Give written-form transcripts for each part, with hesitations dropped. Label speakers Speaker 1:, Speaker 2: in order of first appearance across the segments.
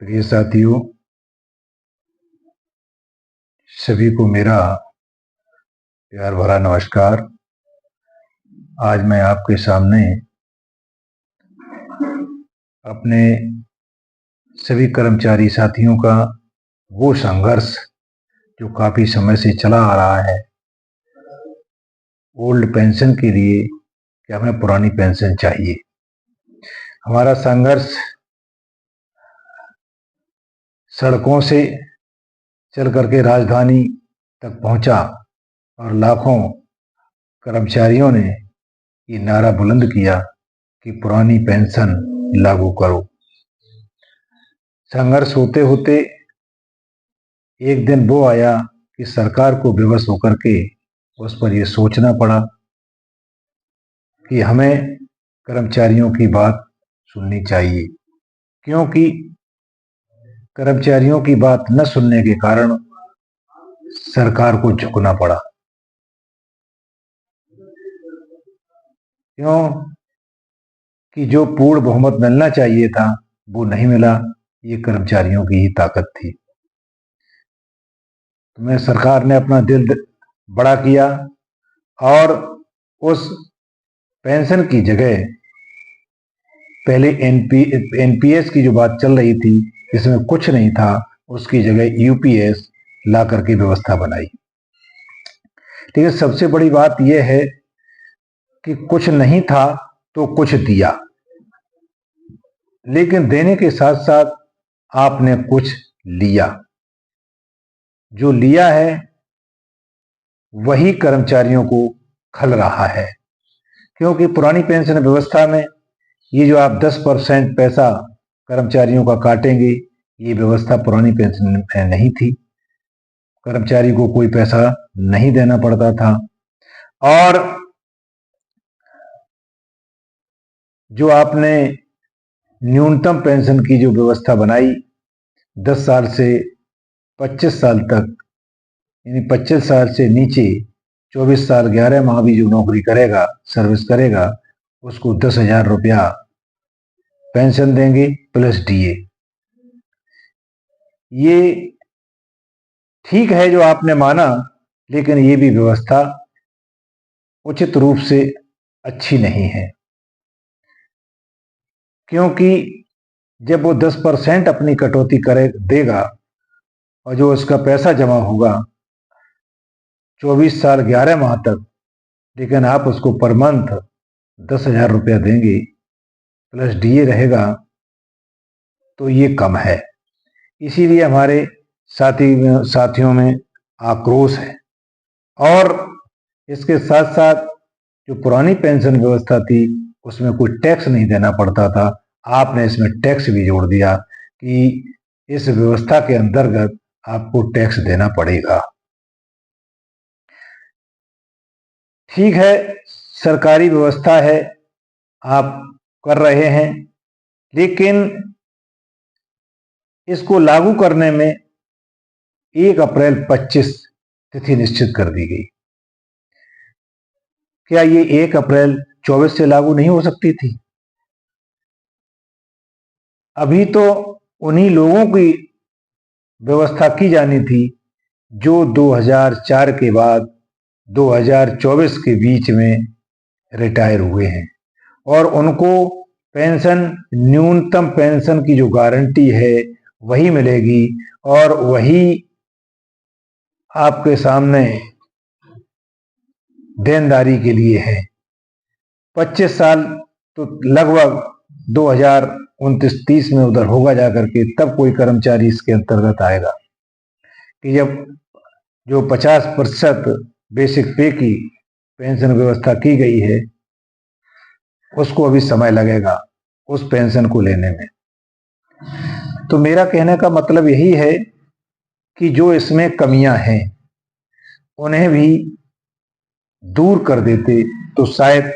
Speaker 1: प्रिय साथियों, सभी को मेरा प्यार भरा नमस्कार। आज मैं आपके सामने अपने सभी कर्मचारी साथियों का वो संघर्ष जो काफी समय से चला आ रहा है, ओल्ड पेंशन के लिए कि हमें पुरानी पेंशन चाहिए। हमारा संघर्ष सड़कों से चल करके राजधानी तक पहुंचा और लाखों कर्मचारियों ने ये नारा बुलंद किया कि पुरानी पेंशन लागू करो। संघर्ष होते होते एक दिन वो आया कि सरकार को विवश होकर के उस पर यह सोचना पड़ा कि हमें कर्मचारियों की बात सुननी चाहिए, क्योंकि कर्मचारियों की बात न सुनने के कारण सरकार को झुकना पड़ा। क्यों कि जो पूर्ण बहुमत मिलना चाहिए था वो नहीं मिला। ये कर्मचारियों की ही ताकत थी। तो सरकार ने अपना दिल बड़ा किया और उस पेंशन की जगह पहले एनपीएस की जो बात चल रही थी, इसमें कुछ नहीं था, उसकी जगह यूपीएस ला करके व्यवस्था बनाई। लेकिन सबसे बड़ी बात यह है कि कुछ नहीं था तो कुछ दिया, लेकिन देने के साथ साथ आपने कुछ लिया। जो लिया है वही कर्मचारियों को खल रहा है, क्योंकि पुरानी पेंशन व्यवस्था में ये जो आप 10% पैसा कर्मचारियों का काटेंगे, ये व्यवस्था पुरानी पेंशन में नहीं थी। कर्मचारी को कोई पैसा नहीं देना पड़ता था और जो आपने न्यूनतम पेंशन की जो व्यवस्था बनाई 10 साल से 25 साल तक, यानी 25 साल से नीचे 24 साल 11 माह भी जो नौकरी करेगा, सर्विस करेगा, उसको 10,000 रुपया पेंशन देंगे प्लस डीए। ये ठीक है जो आपने माना, लेकिन ये भी व्यवस्था उचित रूप से अच्छी नहीं है, क्योंकि जब वो 10% अपनी कटौती देगा और जो उसका पैसा जमा होगा 24 साल 11 माह तक, लेकिन आप उसको पर मंथ 10,000 रुपया देंगे प्लस डीए रहेगा, तो ये कम है। इसीलिए हमारे साथियों में आक्रोश है। और इसके साथ साथ जो पुरानी पेंशन व्यवस्था थी उसमें कोई टैक्स नहीं देना पड़ता था, आपने इसमें टैक्स भी जोड़ दिया कि इस व्यवस्था के अंतर्गत आपको टैक्स देना पड़ेगा। ठीक है, सरकारी व्यवस्था है, आप कर रहे हैं, लेकिन इसको लागू करने में 1 अप्रैल 25 तिथि निश्चित कर दी गई। क्या ये 1 अप्रैल 24 से लागू नहीं हो सकती थी? अभी तो उन्हीं लोगों की व्यवस्था की जानी थी जो 2004 के बाद 2024 के बीच में रिटायर हुए हैं, और उनको पेंशन, न्यूनतम पेंशन की जो गारंटी है वही मिलेगी और वही आपके सामने देनदारी के लिए है। 25 साल तो लगभग 2029-30 में उधर होगा जाकर के, तब कोई कर्मचारी इसके अंतर्गत आएगा कि जब जो 50% बेसिक पे की पेंशन व्यवस्था की गई है उसको अभी समय लगेगा उस पेंशन को लेने में। तो मेरा कहने का मतलब यही है कि जो इसमें कमियां हैं उन्हें भी दूर कर देते तो शायद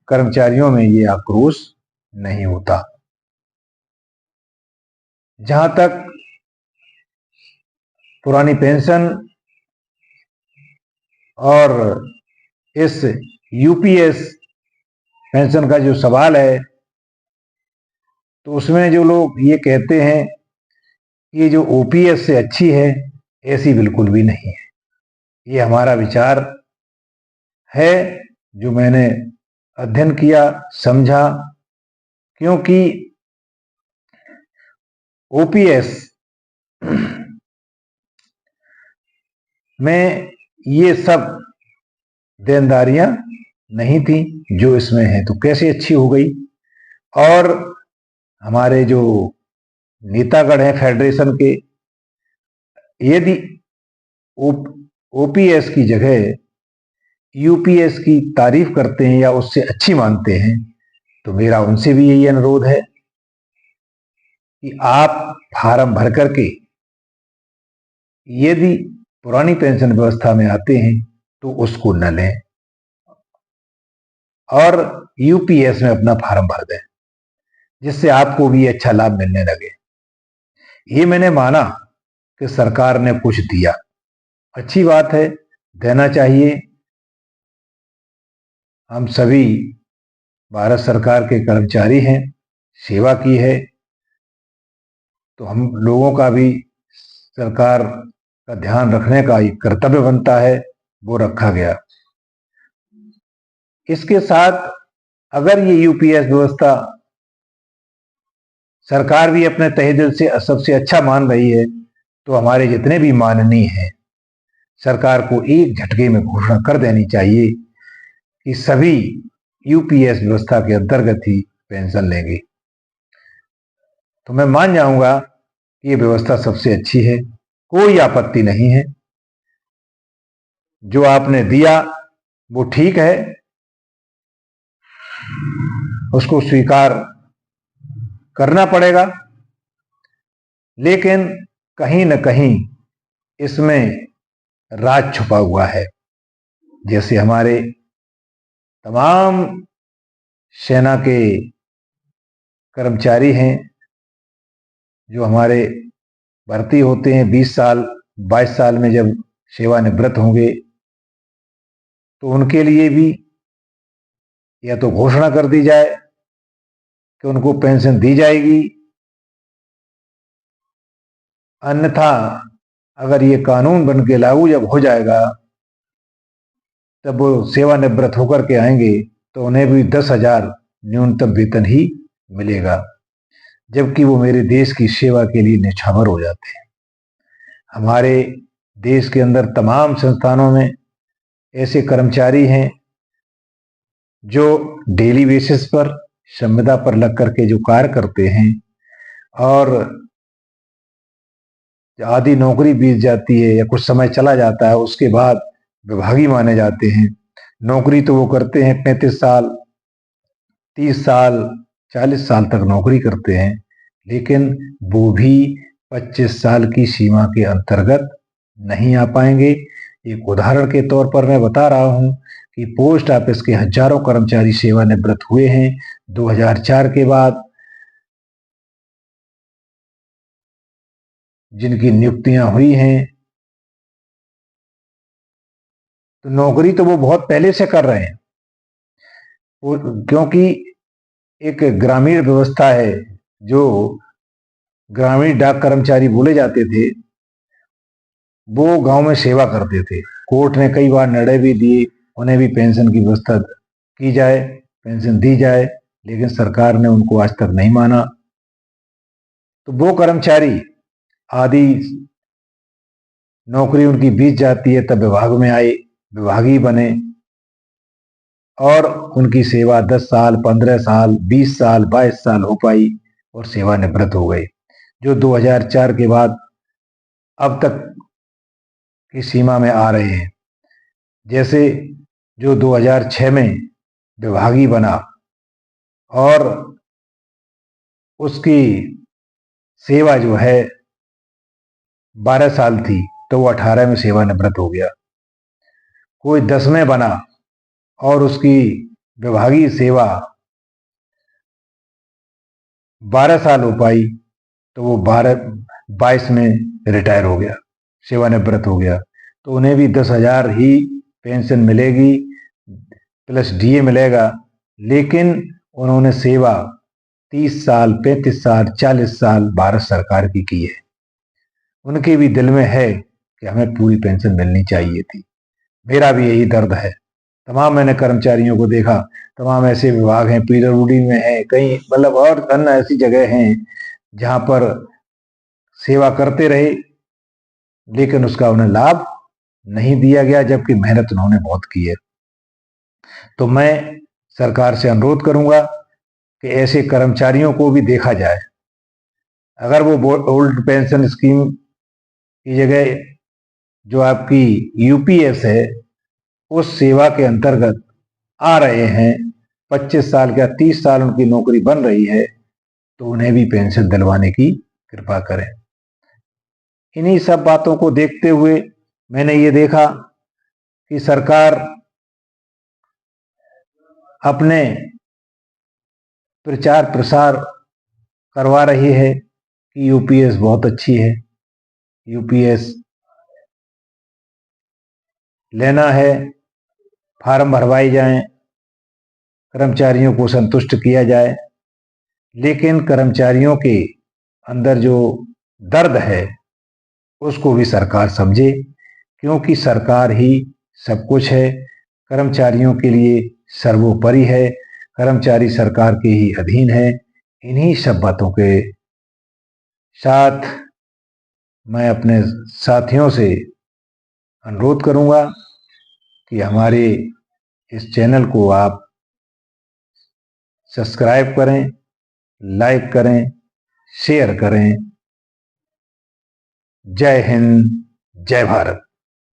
Speaker 1: कर्मचारियों में ये आक्रोश नहीं होता। जहां तक पुरानी पेंशन और इस यूपीएस पेंशन का जो सवाल है, तो उसमें जो लोग ये कहते हैं ये जो ओपीएस से अच्छी है, ऐसी बिल्कुल भी नहीं है। ये हमारा विचार है जो मैंने अध्ययन किया, समझा, क्योंकि ओपीएस में ये सब देनदारियां नहीं थी जो इसमें है, तो कैसे अच्छी हो गई। और हमारे जो नेतागण हैं फेडरेशन के, यदि ओपीएस की जगह यूपीएस की तारीफ करते हैं या उससे अच्छी मानते हैं, तो मेरा उनसे भी यही अनुरोध है कि आप फार्म भर करके यदि पुरानी पेंशन व्यवस्था में आते हैं तो उसको न लें और यूपीएस में अपना फार्म भर दें, जिससे आपको भी अच्छा लाभ मिलने लगे। ये मैंने माना कि सरकार ने कुछ दिया, अच्छी बात है, देना चाहिए। हम सभी भारत सरकार के कर्मचारी हैं, सेवा की है, तो हम लोगों का भी सरकार का ध्यान रखने का एक कर्तव्य बनता है, वो रखा गया। इसके साथ अगर ये यूपीएस व्यवस्था सरकार भी अपने तहे दिल से सबसे अच्छा मान रही है, तो हमारे जितने भी माननीय हैं, सरकार को एक झटके में घोषणा कर देनी चाहिए कि सभी यूपीएस व्यवस्था के अंतर्गत ही पेंशन लेंगे। तो मैं मान जाऊंगा कि ये व्यवस्था सबसे अच्छी है, कोई आपत्ति नहीं है। जो आपने दिया वो ठीक है, उसको स्वीकार करना पड़ेगा, लेकिन कहीं न कहीं इसमें राज छुपा हुआ है। जैसे हमारे तमाम सेना के कर्मचारी हैं जो हमारे भर्ती होते हैं, 20 साल 22 साल में जब सेवानिवृत्त होंगे, तो उनके लिए भी या तो घोषणा कर दी जाए कि उनको पेंशन दी जाएगी, अन्यथा अगर ये कानून बन के लागू जब हो जाएगा, तब वो सेवानिवृत्त होकर के आएंगे तो उन्हें भी 10,000 न्यूनतम वेतन ही मिलेगा, जबकि वो मेरे देश की सेवा के लिए न्यौछावर हो जाते हैं। हमारे देश के अंदर तमाम संस्थानों में ऐसे कर्मचारी हैं जो डेली बेसिस पर संविदा पर लग करके जो कार्य करते हैं, और आधी नौकरी बीत जाती है या कुछ समय चला जाता है, उसके बाद विभागी माने जाते हैं। नौकरी तो वो करते हैं 35 साल 30 साल 40 साल तक नौकरी करते हैं, लेकिन वो भी 25 साल की सीमा के अंतर्गत नहीं आ पाएंगे। एक उदाहरण के तौर पर मैं बता रहा हूं कि पोस्ट ऑफिस के हजारों कर्मचारी सेवानिवृत्त हुए हैं 2004 के बाद, जिनकी नियुक्तियां हुई हैं, तो नौकरी तो वो बहुत पहले से कर रहे हैं, क्योंकि एक ग्रामीण व्यवस्था है। जो ग्रामीण डाक कर्मचारी बोले जाते थे, वो गांव में सेवा करते थे। कोर्ट ने कई बार निर्णय भी दिए, उन्हें भी पेंशन की व्यवस्था की जाए, पेंशन दी जाए, लेकिन सरकार ने उनको आज तक नहीं माना। तो वो कर्मचारी आदि नौकरी उनकी बीत जाती है, तब विभाग में आए, विभागी बने, और उनकी सेवा 10 साल 15 साल 20 साल 22 साल हो पाई और सेवानिवृत्त हो गए, जो 2004 के बाद अब तक की सीमा में आ रहे हैं। जैसे जो 2006 में विभागी बना और उसकी सेवा जो है 12 साल थी, तो वो 18 में सेवानिवृत्त हो गया। कोई 10 में बना और उसकी विभागीय सेवा 12 साल हो पाई, तो वो 22 में रिटायर हो गया, सेवानिवृत्त हो गया। तो उन्हें भी 10,000 ही पेंशन मिलेगी, प्लस डीए मिलेगा, लेकिन उन्होंने सेवा 30 साल 35 साल 40 साल भारत सरकार की है। उनके भी दिल में है कि हमें पूरी पेंशन मिलनी चाहिए थी। मेरा भी यही दर्द है। तमाम मैंने कर्मचारियों को देखा, तमाम ऐसे विभाग हैं, पीडब्ल्यूडी में है, कई मतलब और अन्य ऐसी जगह हैं जहां पर सेवा करते रहे लेकिन उसका उन्हें लाभ नहीं दिया गया, जबकि मेहनत उन्होंने बहुत की है। तो मैं सरकार से अनुरोध करूंगा कि ऐसे कर्मचारियों को भी देखा जाए। अगर वो ओल्ड पेंशन स्कीम की जगह जो आपकी यूपीएस है उस सेवा के अंतर्गत आ रहे हैं, 25 साल या 30 साल उनकी नौकरी बन रही है, तो उन्हें भी पेंशन दिलवाने की कृपा करें। इन्हीं सब बातों को देखते हुए मैंने ये देखा कि सरकार अपने प्रचार प्रसार करवा रही है कि यूपीएस बहुत अच्छी है, यूपीएस लेना है, फार्म भरवाए जाएं, कर्मचारियों को संतुष्ट किया जाए। लेकिन कर्मचारियों के अंदर जो दर्द है उसको भी सरकार समझे, क्योंकि सरकार ही सब कुछ है, कर्मचारियों के लिए सर्वोपरि है, कर्मचारी सरकार के ही अधीन है। इन्हीं सब बातों के साथ मैं अपने साथियों से अनुरोध करूंगा कि हमारे इस चैनल को आप सब्सक्राइब करें, लाइक करें, शेयर करें। जय हिंद, जय भारत।